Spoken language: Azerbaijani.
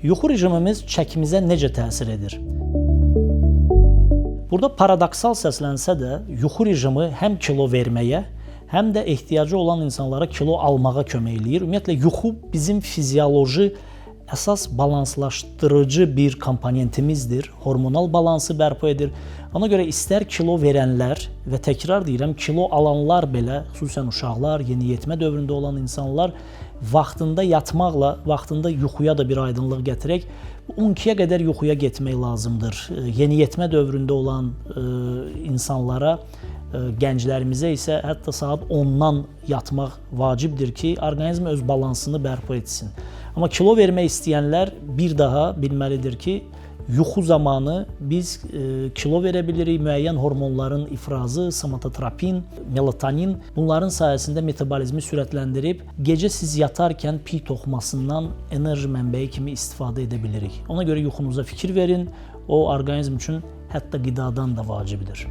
Yuxu rejimimiz çəkimizə necə təsir edir? Burada paradoksal səslənsə də, yuxu rejimi həm kilo verməyə, həm də ehtiyacı olan insanlara kilo almağa kömək eləyir. Ümumiyyətlə, yuxu bizim fizioloji əsas balanslaşdırıcı bir komponentimizdir. Hormonal balansı bərpa edir. Ona görə istər kilo verənlər və təkrar deyirəm, kilo alanlar belə, xüsusən uşaqlar, yeniyetmə dövründə olan insanlar vaxtında yatmaqla, vaxtında yuxuya da bir aydınlıq gətirək, 12-yə qədər yuxuya getmək lazımdır. Yeniyetmə dövründə olan insanlara, gənclərimizə isə hətta saat 10-dan yatmaq vacibdir ki, orqanizm öz balansını bərpa etsin. Amma kilo vermək istəyənlər bir daha bilməlidir ki, yuxu zamanı biz kilo verə bilirik. Müəyyən hormonların ifrazı, somatotropin, melatonin bunların sayəsində metabolizmi sürətləndirib gecə siz yatarkən piy toxumasından enerji mənbəyi kimi istifadə edə bilirik. Ona görə yuxunuza fikir verin. O orqanizm üçün hətta qidadan da vacibdir.